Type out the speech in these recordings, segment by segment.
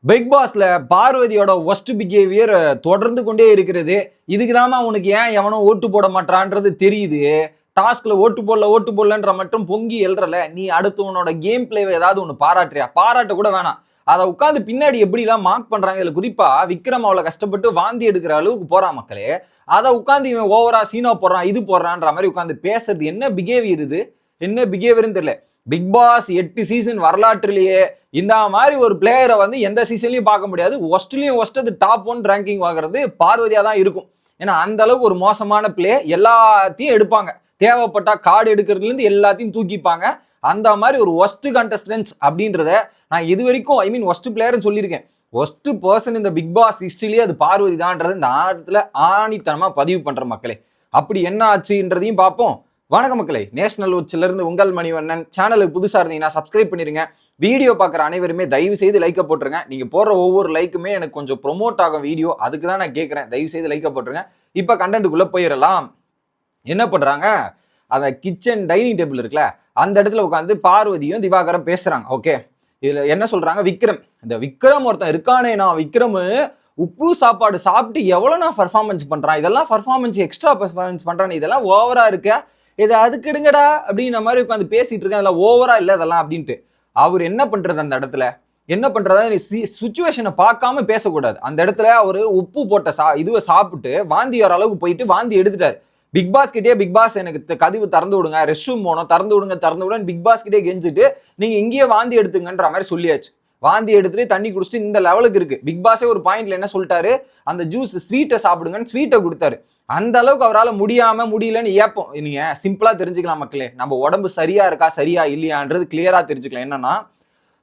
Big பாஸ்ல பார்வதியோட worst behaviour தொடர்ந்து கொண்டே இருக்கிறது. இதுக்கு தாமா உனக்கு ஏன் எவனும் ஓட்டு போட மாட்டான்றது தெரியுது. டாஸ்க்ல ஓட்டு போடலன்ற மட்டும் பொங்கி எழுறல. நீ அடுத்து உன்னோட கேம் பிளேவை ஏதாவது ஒன்று பாராட்டுறியா? பாராட்ட கூட வேணாம். அதை உட்காந்து பின்னாடி எப்படிலாம் மார்க் பண்றாங்க. இதுல குறிப்பா விக்ரம் அவ்வளவு கஷ்டப்பட்டு வாந்தி எடுக்கிற அளவுக்கு போறான் மக்களே. அதை உட்காந்து இவன் ஓவரா சீனா போடுறான், இது போடுறான்ற மாதிரி உட்காந்து பேசுறது என்ன பிஹேவியர் இது? என்ன பிஹேவியர்னு தெரியல. பிக் பாஸ் 8 சீசன் வரலாற்றிலேயே இந்த மாதிரி ஒரு பிளேயரை வந்து எந்த சீசன்லயும் பார்க்க முடியாது. ஒஸ்ட்லயும் ஒஸ்ட் அது டாப் 1 ரேங்கிங் வாங்குறது பார்வதியா தான் இருக்கும். ஏன்னா அந்த அளவுக்கு ஒரு மோசமான பிளே. எல்லாத்தையும் எடுப்பாங்க, தேவைப்பட்டா கார்டு எடுக்கிறதுல இருந்து எல்லாத்தையும் தூக்கிப்பாங்க. அந்த மாதிரி ஒரு ஒஸ்ட் கண்டஸ்டன்ஸ் அப்படின்றத நான் இது வரைக்கும் ஒஸ்ட் பிளேயர்னு சொல்லியிருக்கேன். ஒஸ்ட் பர்சன் இந்த பிக் பாஸ் ஹிஸ்டரியிலேயே அது பார்வதி தான்ன்றது இந்த ஆட்டத்துல ஆணித்தனமா பதிவு பண்ற மக்களே. அப்படி என்ன ஆச்சுன்றதையும் பார்ப்போம். வணக்கம் மக்களே, நேஷனல் உச்சில இருந்து உங்கள் மணிவண்ணன். சேனலுக்கு புதுசா இருந்தீங்கன்னா சப்ஸ்கிரைப் பண்ணிருங்க. வீடியோ பார்க்குற அனைவருமே தயவு செய்து லைக்கை போட்டுருங்க. நீங்க போடுற ஒவ்வொரு லைக்குமே எனக்கு கொஞ்சம் ப்ரொமோட் ஆகும் வீடியோ, அதுக்கு தான் நான் கேட்கறேன். தயவு செய்து லைக்கை போட்டுருங்க. இப்ப கண்டென்ட்டுக்குள்ள போயிடலாம். என்ன பண்றாங்க, அந்த கிச்சன் டைனிங் டேபிள் இருக்குல்ல, அந்த இடத்துல உட்காந்து பார்வதியும் திவாகரும் பேசுறாங்க. ஓகே, இதுல என்ன சொல்றாங்க, இந்த விக்ரம் ஒருத்தன் இருக்கானே, நான் விக்ரம் உப்பு சாப்பாடு சாப்பிட்டு எவ்வளவு நான் பர்ஃபார்மன்ஸ் பண்றான், இதெல்லாம் பர்ஃபார்மன்ஸ் எக்ஸ்ட்ரா பர்ஃபார்மன்ஸ் பண்றான், இதெல்லாம் ஓவரா இருக்க, இதை அதுக்கு எடுங்கடா அப்படின்ற மாதிரி உட்காந்து பேசிட்டு இருக்கேன். அதெல்லாம் ஓவரா இல்லை அதெல்லாம் அப்படின்ட்டு. அவர் என்ன பண்றது, அந்த இடத்துல என்ன பண்றதா, சுச்சுவேஷனை பார்க்காம பேசக்கூடாது. அந்த இடத்துல அவரு உப்பு போட்ட இதுவை சாப்பிட்டு வாந்தி வர அளவுக்கு போயிட்டு வாந்தி எடுத்துட்டாரு. பிக் பாஸ் கிட்டே, பிக் பாஸ் எனக்கு கதவு திறந்து விடுங்க, ரெஸ்ட் ரூம் போனோம், திறந்து விடுங்க பிக் பாஸ் கிட்டே கெஞ்சிட்டு நீங்க இங்கேயே வாந்தி எடுத்துங்கன்ற மாதிரி சொல்லியாச்சு. வாந்தி எடுத்துட்டு தண்ணி குடிச்சிட்டு இந்த லெவலுக்கு இருக்கு. பிக் பாஸே ஒரு பாயிண்ட்ல என்ன சொல்லிட்டாரு, அந்த ஜூஸ் ஸ்வீட்டை சாப்பிடுங்கன்னு ஸ்வீட்டை கொடுத்தாரு. அந்த அளவுக்கு அவரால் முடியலன்னு ஏப்போம். நீங்க சிம்பிளா தெரிஞ்சுக்கலாம் மக்களே, நம்ம உடம்பு சரியா இருக்கா சரியா இல்லையான்றது கிளியரா தெரிஞ்சுக்கலாம். என்னன்னா,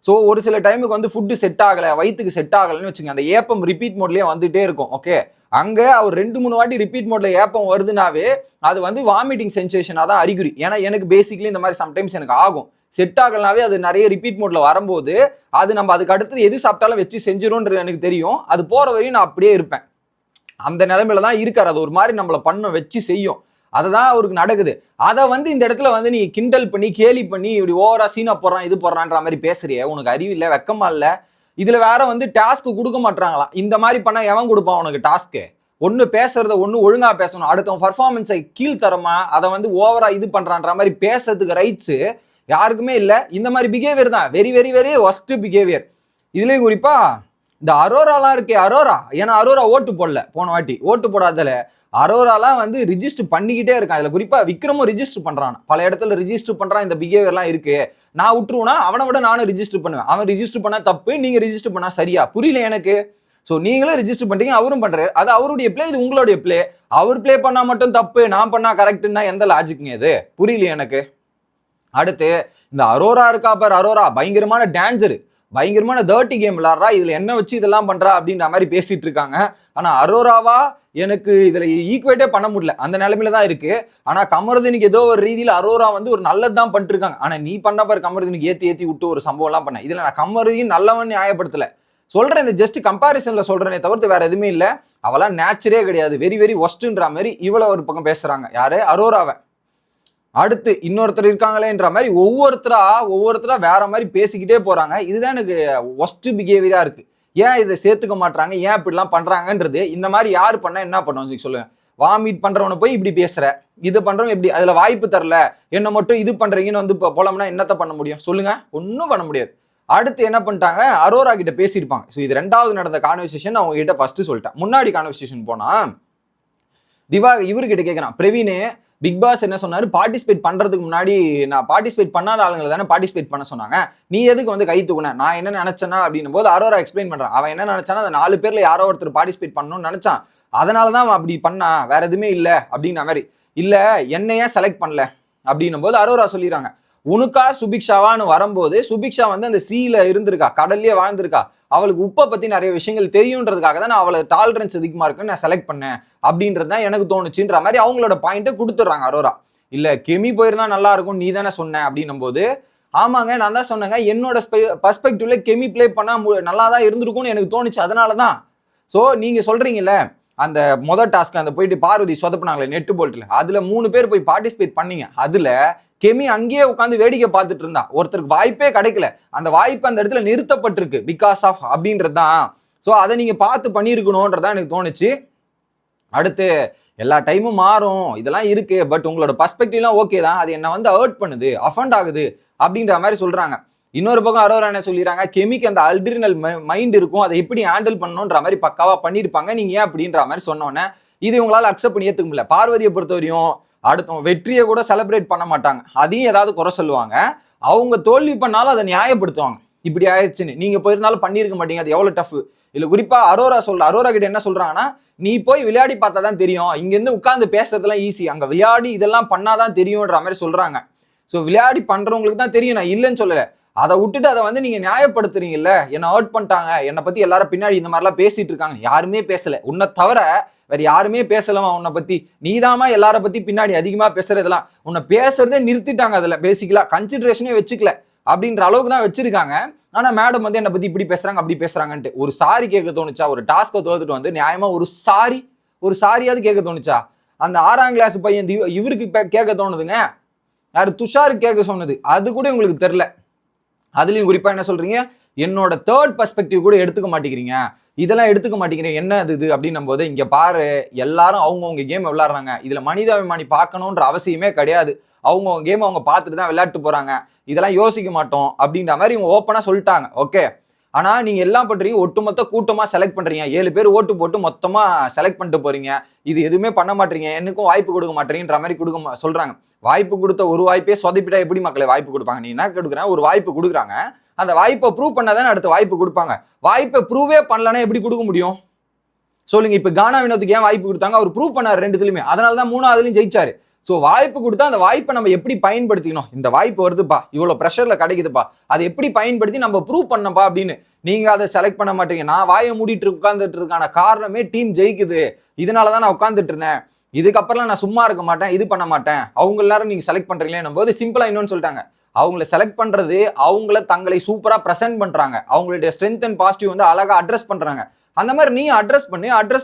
ஸோ ஒரு சில டைமுக்கு வந்து ஃபுட்டு செட் ஆகலை, வயிற்றுக்கு செட் ஆகலைன்னு வச்சுங்க, அந்த ஏப்பம் ரிப்பீட் மோட்லயே வந்துட்டே இருக்கும். ஓகே, அங்க அவர் 2-3 வாட்டி ரிப்பீட் மோட்ல ஏப்பம் வருதுனாவே அது வந்து வாமிட்டிங் சென்சேஷனா தான் அறிகுறி. ஏன்னா எனக்கு பேசிக்கலி இந்த மாதிரி சம்டைம்ஸ் எனக்கு ஆகும். செட் ஆகலனாவே அது நிறைய ரிப்பீட் மோட்ல வரும்போது அது நம்ம அதுக்கு அடுத்து எது சாப்பிட்டாலும் வச்சு செஞ்சிரும்ன்றது எனக்கு தெரியும். அது போற வரையும் நான் அப்படியே இருப்பேன். அந்த நிலைமையில தான் இருக்காரு. அது ஒரு மாதிரி நம்மளை பண்ண வச்சு செய்யும். அதுதான் அவருக்கு நடக்குது. அதை வந்து இந்த இடத்துல வந்து நீ கிண்டல் பண்ணி கேலி பண்ணி இப்படி ஓவரா சீனா போடுறான் இது போடுறான்ற மாதிரி பேசுறிய, உனக்கு அறிவு இல்லை, வெக்கமா இல்லை. இதுல வேற வந்து டாஸ்க் கொடுக்க மாட்டாங்களாம். இந்த மாதிரி பண்ணா எவன் கொடுப்பான் உனக்கு டாஸ்க்கு? ஒன்னு பேசுறத ஒண்ணு ஒழுங்கா பேசணும், அடுத்த பர்ஃபார்மன்ஸை கீழ்த்தரமா அதை வந்து ஓவரா இது பண்றான்ற மாதிரி பேசுறதுக்கு ரைட்ஸ் யாருக்குமே இல்லை. இந்த மாதிரி பிஹேவியர் தான் very very very worst behaviour. இதுலயும் குறிப்பா இந்த அரோராலாம் இருக்கே, அரோரா, ஏன்னா அரோரா ஓட்டு போடல போன வாட்டி, ஓட்டு போடாதல அரோராலாம் வந்து ரிஜிஸ்டர் பண்ணிக்கிட்டே இருக்கான். இதுல குறிப்பா விக்ரமும் ரிஜிஸ்டர் பண்றான், பல இடத்துல ரிஜிஸ்டர் பண்றான். இந்த பிஹேவியர்லாம் இருக்கு. நான் விட்டுருவேனா, அவனை விட நானும் ரிஜிஸ்டர் பண்ணுவேன். அவன் ரிஜிஸ்டர் பண்ணா தப்பு, நீங்க ரிஜிஸ்டர் பண்ணா சரியா? புரியல எனக்கு. ஸோ நீங்களும் ரிஜிஸ்டர் பண்றீங்க, அவரும் பண்றாரு. அது அவருடைய பிளே, இது உங்களுடைய பிளே. அவர் பிளே பண்ணா மட்டும் தப்பு, நான் பண்ணா கரெக்ட்னா எந்த லாஜிக்குங்க இது? புரியல எனக்கு. அடுத்து இந்த அரோரா இருக்கா பாரு, அரோரா பயங்கரமான டேஞ்சர், பயங்கரமான டர்ட்டி கேம் விளாடுறா, இதுல என்ன வச்சு இதெல்லாம் பண்றா அப்படின்ற மாதிரி பேசிட்டு இருக்காங்க. ஆனா அரோராவா எனக்கு இதுல ஈக்குவேட்டே பண்ண முடியல, அந்த நிலைமையில தான் இருக்கு. ஆனா கமருதீனுக்கு ஏதோ ஒரு ரீதியில அரோரா வந்து ஒரு நல்லதுதான் பண்ணிட்டு இருக்காங்க. ஆனா நீ பண்ண பாரு, கமருதீனுக்கு ஏத்தி விட்டு ஒரு சம்பவம் எல்லாம் பண்ண. இதுல நான் கமருதீன் நல்லவன் நியாயப்படுத்தல சொல்றேன், இந்த ஜஸ்ட் கம்பாரிசன்ல சொல்றேனே தவிர்த்து வேற எதுவுமே இல்லை. அவெல்லாம் நேச்சரே கிடையாது, வெரி வெரி ஒஸ்ட்ன்ற மாதிரி இவ்வளவு ஒரு பக்கம் பேசுறாங்க. யாரு? அரோராவை. அடுத்து இன்னொருத்தர் இருக்காங்களேன்ற மாதிரி ஒவ்வொருத்தரா வேற மாதிரி பேசிக்கிட்டே போறாங்க. இதுதான் எனக்கு ஒஸ்ட் பிஹேவியரா இருக்கு. ஏன் இதை சேர்த்துக்க மாட்டாங்க, ஏன் இப்படிலாம் பண்றாங்கன்றது. இந்த மாதிரி யாரு பண்ணா என்ன பண்ணுவோம் சொல்லுங்க? வாமிட் பண்றவனை போய் இப்படி பேசுற, இது பண்றவங்க இப்படி, அதுல வாய்ப்பு தரல, என்ன மட்டும் இது பண்றீங்கன்னு வந்து போலாம்னா என்னத்த பண்ண முடியும் சொல்லுங்க? ஒன்னும் பண்ண முடியாது. அடுத்து என்ன பண்ணிட்டாங்க, அரோரா கிட்ட பேசியிருப்பாங்க. ஸோ இது 2வது நடந்த கான்வர்சேஷன். அவங்க கிட்ட ஃபர்ஸ்ட் சொல்லிட்டேன். முன்னாடி கான்வர்சேஷன் போனா திவா இவர்கிட்ட கேட்கறான், பிரவீனே பிக் பாஸ் என்ன சொன்னாரு, பார்ட்டிசிபேட் பண்றதுக்கு முன்னாடி நான் பார்ட்டிசிபேட் பண்ணாத ஆளுங்களை தானே பார்ட்டிசிபேட் பண்ண சொன்னாங்க, நீ எதுக்கு வந்து கை தூக்குன, நான் என்ன நினைச்சேன்னா அப்படின்னும் போது அரோரா எக்ஸ்பிளைன் பண்றான். அவன் என்ன நினைச்சானா, அந்த 4 பேர்ல யாரோ ஒருத்தர் பார்ட்டிசிபேட் பண்ணணும்னு நினைச்சான், அதனாலதான் அவன் அப்படி பண்ணா, வேற எதுவுமே இல்லை அப்படின்ற மாதிரி. இல்ல என்னையே செலக்ட் பண்ணல அப்படின்னும் போது அரோரா சொல்லிடுறாங்க, உனக்கா சுபிக்ஷாவான்னு வரும்போது சுபிக்ஷா வந்து அந்த சீல இருந்திருக்கா, கடல்லயே வாழ்ந்திருக்கா, அவளுக்கு உப்பை பத்தி நிறைய விஷயங்கள் தெரியுன்றதுக்காக தான் நான் அவளை டாலரன்ஸ் அதிகமா இருக்குன்னு நான் செலக்ட் பண்ணேன் அப்படின்றது தான் எனக்கு தோணுச்சுன்ற மாதிரி அவங்களோட பாயிண்ட்டை கொடுத்துட்றாங்க அரோரா. இல்ல கெமி போயிருந்தா நல்லா இருக்கும், நீ தானே சொன்ன அப்படின்னும் போது, ஆமாங்க நான் தான் சொன்னேங்க, என்னோட பர்ஸ்பெக்டிவ்ல கெமி பிளே பண்ணா நல்லா தான் இருந்திருக்கும்னு எனக்கு தோணுச்சு, அதனாலதான். ஸோ நீங்க சொல்றீங்கல்ல, அந்த மொதல் டாஸ்க்ல அந்த போயிட்டு பார்வதி சொதப்பினாங்களே நெட்டு போல்ட்ல, அதுல 3 பேர் போய் பார்ட்டிசிபேட் பண்ணீங்க, அதுல கெமி அங்கேயே உட்காந்து வேடிக்கை பார்த்துட்டு இருந்தா. ஒருத்தருக்கு வாய்ப்பே கிடைக்கல, அந்த வாய்ப்பு அந்த இடத்துல நிறுத்தப்பட்டிருக்கு பிகாஸ் ஆஃப் அப்படின்றதுதான். ஸோ அதை நீங்க பார்த்து பண்ணியிருக்கணும்ன்றதான் எனக்கு தோணுச்சு. அடுத்து எல்லா டைமும் மாறும் இதெல்லாம் இருக்கு, பட் உங்களோட பர்ஸ்பெக்டிவ்லாம் ஓகே தான், அது என்ன வந்து ஹர்ட் பண்ணுது, அஃபண்ட் ஆகுது அப்படின்ற மாதிரி சொல்றாங்க. இன்னொரு பக்கம் அரோரா என்ன சொல்லிடுறாங்க, கெமிக்கு அந்த அல்ட்ரினல் மைண்ட் இருக்கும், அதை எப்படி ஹேண்டில் பண்ணணுன்ற மாதிரி பக்காவா பண்ணியிருப்பாங்க, நீங்க ஏன் அப்படின்ற மாதிரி சொன்னோன்னே இது உங்களால அக்செப்ட் பண்ணி ஏத்துக்க முடியல. பார்வதியை பொறுத்தவரையும் அடுத்த வெற்றியை கூட செலிப்ரேட் பண்ண மாட்டாங்க, அதையும் ஏதாவது குறை சொல்லுவாங்க. அவங்க தோல்வி பண்ணாலும் அதை நியாயப்படுத்துவாங்க, இப்படி ஆயிடுச்சுன்னு. நீங்க போயிருந்தாலும் பண்ணியிருக்க மாட்டீங்க, அது எவ்வளவு டஃப். இல்ல குறிப்பா அரோரா கிட்ட என்ன சொல்றாங்கன்னா, நீ போய் விளையாடி பார்த்தா தான் தெரியும், இங்க இருந்து உட்கார்ந்து பேசுறதுலாம் ஈஸி, அங்க விளையாடி இதெல்லாம் பண்ணாதான் தெரியும்ன்ற மாதிரி சொல்றாங்க. ஸோ விளையாடி பண்றவங்களுக்கு தான் தெரியும், நான் இல்லைன்னு சொல்லல. அதை விட்டுட்டு அதை வந்து நீங்க நியாயப்படுத்துறீங்கல்ல, என்ன ஹர்ட் பண்ணிட்டாங்க, என்னை பத்தி எல்லாரும் பின்னாடி இந்த மாதிரிலாம் பேசிட்டு இருக்காங்க. யாருமே பேசல, உன்னை தவிர வேற யாருமே பேசலமா உன்னை பத்தி, நீதாமா எல்லார பத்தி பின்னாடி அதிகமா பேசுறதெல்லாம். உன்னை பேசுறதே நிறுத்திட்டாங்க, அதுல பேசிக்கலா கன்சிடரேஷனே வச்சுக்கல அப்படின்ற அளவுக்கு தான் வச்சிருக்காங்க. ஆனா மேடம் வந்து என்னை பத்தி இப்படி பேசுறாங்க அப்படி பேசுறாங்கன்ட்டு ஒரு சாரி கேட்க தோணுச்சா? ஒரு டாஸ்கை தோத்துட்டு வந்து நியாயமா ஒரு சாரியாவது கேட்க தோணுச்சா? அந்த 6ஆம் கிளாஸ் பையன் இவருக்கு கேட்க தோணுதுங்க, யாரு துஷாருக்கு கேட்க சொன்னது, அது கூட உங்களுக்கு தெரியல. அதுலயும் குறிப்பா என்ன சொல்றீங்க, என்னோட தேர்ட் பெர்ஸ்பெக்டிவ் கூட எடுத்துக்க மாட்டேங்கிறீங்க, இதெல்லாம் எடுத்துக்க மாட்டேங்கிறீங்க, என்ன இது அப்படின்னும் போது, இங்க பாரு எல்லாரும் அவங்கவுங்க கேம் விளையாடுறாங்க, இதுல மனிதாபிமானி பார்க்கணுன்ற அவசியமே கிடையாது, அவங்கவுங்க கேம் அவங்க பார்த்துட்டு தான் விளையாட்டு போறாங்க, இதெல்லாம் யோசிக்க மாட்டோம் அப்படின்ற மாதிரி இவங்க ஓப்பனா சொல்லிட்டாங்க. ஓகே, ஆனா நீங்க எல்லாம் பண்றீங்க, ஒட்டுமொத்த கூட்டமா செலக்ட் பண்றீங்க, 7 பேர் ஓட்டு போட்டு மொத்தமா செலக்ட் பண்ணிட்டு போறீங்க, இது எதுவுமே பண்ண மாட்டீங்க, எனக்கும் வாய்ப்பு கொடுக்க மாட்டீங்கன்ற மாதிரி சொல்றாங்க. வாய்ப்பு கொடுத்த ஒரு வாய்ப்பே சொதப்பிட்டா எப்படி மக்களை வாய்ப்பு கொடுப்பாங்க? நீ என்ன கொடுக்குறேன், ஒரு வாய்ப்பு கொடுக்குறாங்க, அந்த வாய்ப்பை ப்ரூவ் பண்ணாதானே அடுத்த வாய்ப்பு கொடுப்பாங்க. வாய்ப்பை ப்ரூவே பண்ணலன்னா எப்படி கொடுக்க முடியும் சொல்லுங்க? இப்ப கானா வினோத்துக்கு ஏன் வாய்ப்பு கொடுத்தாங்க? அவர் ப்ரூவ் பண்ணார் 2துலயுமே, அதனாலதான் 3ஆவதுலயும் ஜெயிச்சாரு. ஸோ வாய்ப்பு கொடுத்தா அந்த வாய்ப்பை நம்ம எப்படி பயன்படுத்திக்கணும், இந்த வாய்ப்பு வருதுப்பா, இவ்வளவு ப்ரெஷர்ல கிடைக்குதுப்பா, அதை எப்படி பயன்படுத்தி நம்ம ப்ரூவ் பண்ணப்பா அப்படின்னு நீங்க அதை செலக்ட் பண்ண மாட்டீங்க. நான் வாயை மூடிட்டு உட்கார்ந்துட்டு இருக்கான காரணமே டீம் ஜெயிக்குது, இதனாலதான் நான் உட்கார்ந்துட்டு இருந்தேன், இதுக்கப்புறம் நான் சும்மா இருக்க மாட்டேன், இது பண்ண மாட்டேன். அவங்க எல்லாரும் நீங்க செலக்ட் பண்றீங்களேன்னும் போது சிம்பிளா இன்னொன்னு சொல்லிட்டாங்க, அவங்கள செலக்ட் பண்றது அவங்கள தங்களை சூப்பரா பிரசன்ட் பண்றாங்க, அவங்களுடைய ஸ்ட்ரென்த் அண்ட் பாசிட்டிவ் வந்து அழகா அட்ரஸ் பண்றாங்க. அந்த மாதிரி நீ அட்ரஸ்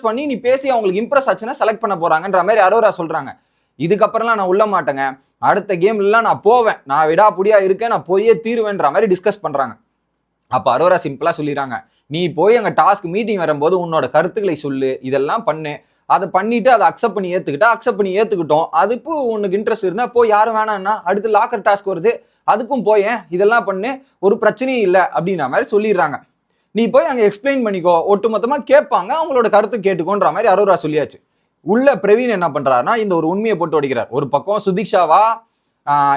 பண்ணி நீ பேசி அவங்களுக்கு இம்ப்ரெஸ் ஆச்சுன்னா செலக்ட் பண்ண போறாங்கன்ற மாதிரி அரோரா சொல்றாங்க. இதுக்கப்புறம்லாம் நான் உள்ள மாட்டேங்க, அடுத்த கேம்லாம் நான் போவேன், நான் விடாப்புடியா இருக்கேன், நான் போயே தீருவேன்ற மாதிரி டிஸ்கஸ் பண்றாங்க. அப்ப அரோரா சிம்பிளா சொல்லிடுறாங்க, நீ போய் அங்க டாஸ்க் மீட்டிங் வரும்போது உன்னோட கருத்துக்களை சொல்லு, இதெல்லாம் பண்ணு, அதை பண்ணிட்டு அதை அக்செப்ட் பண்ணி ஏத்துக்கிட்டோம், அதுக்கு உனக்கு இன்ட்ரெஸ்ட் இருந்தா போய், யாரும் வேணாம்னா அடுத்து லாக்கர் டாஸ்க் வருது அதுக்கும் போயேன், இதெல்லாம் பண்ணு, ஒரு பிரச்சனையும் இல்லை அப்படின்ற மாதிரி சொல்லிடுறாங்க. நீ போய் அங்க எக்ஸ்பிளைன் பண்ணிக்கோ, ஒட்டுமொத்தமா கேட்பாங்க, அவங்களோட கருத்து கேட்டுக்கோன்ற மாதிரி அரோரா சொல்லியாச்சு. உள்ள பிரவீன் என்ன பண்றாருன்னா இந்த ஒரு உண்மையை போட்டு ஓடிக்கிறார். ஒரு பக்கம் சுதீக்ஷாவா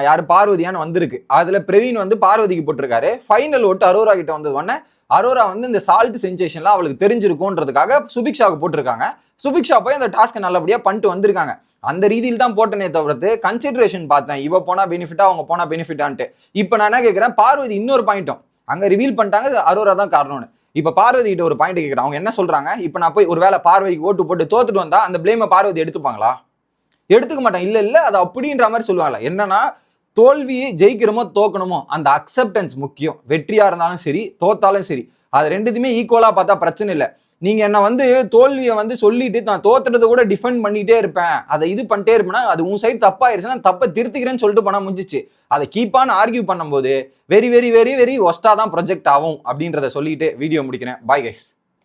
யாரு பார்வதியான்னு வந்திருக்கு, அதுல பிரவீன் வந்து பார்வதிக்கு போட்டிருக்காரு. ஃபைனல் ஓட்டு அரோரா கிட்ட வந்தது உடனே அரோரா வந்து இந்த சால்ட் சென்சேஷன்லாம் அவளுக்கு தெரிஞ்சிருக்கும்ன்றதுக்காக சுபிக்ஷாவுக்கு போட்டிருக்காங்க. சுபிக்ஷா போய் அந்த டாஸ்க்கை நல்லபடியா பண்ணிட்டு வந்திருக்காங்க. அந்த ரீதியில் தான் போட்டனே தவிர்த்து கன்சிடரேஷன் பார்த்தேன், இவ போனா பெனிஃபிட்டா அவங்க போனா பெனிஃபிட்டான்ட்டு. இப்ப நான் என்ன கேட்கிறேன், பார்வதி இன்னொரு பாயிண்ட்டும் அங்க ரிவீல் பண்ணிட்டாங்க, அரோரா தான் காரணம்னு. இப்ப பார்வதி கிட்ட ஒரு பாயிண்ட் கேட்கிறேன், அவங்க என்ன சொல்றாங்க, இப்ப நான் போய் ஒரு வேளை பார்வதிக்கு ஓட்டு போட்டு தோத்துட்டு வந்தா அந்த பிளேமை பார்வதி எடுத்துப்பாங்களா? எடுத்துக்க மாட்டாங்க. இல்ல அது அப்படின்ற மாதிரி சொல்லுவாங்களா? என்னன்னா தோல்வியை ஜெயிக்கிறோமோ தோக்கணுமோ அந்த அக்செப்டன்ஸ் முக்கியம். வெற்றியா இருந்தாலும் சரி தோத்தாலும் சரி, அது ரெண்டுத்துமே ஈக்குவலா பார்த்தா பிரச்சனை இல்லை. நீங்க என்ன வந்து தோல்வியை வந்து சொல்லிட்டு நான் தோத்துறதை கூட டிஃபெண்ட் பண்ணிட்டே இருப்பேன், அதை இது பண்ணிட்டே இருப்பேன்னா அது உன் சைடு தப்பாயிருச்சுன்னா தப்பை திருத்திக்கிறேன்னு சொல்லிட்டு போனா முடிஞ்சிச்சு. அதை கீப்பான ஆர்கியூ பண்ணும்போது வெரி வெரி வெரி வெரி ஒஸ்டா தான் ப்ரொஜெக்ட் ஆகும் அப்படின்றத சொல்லிட்டு வீடியோ முடிக்கிறேன். Bye guys.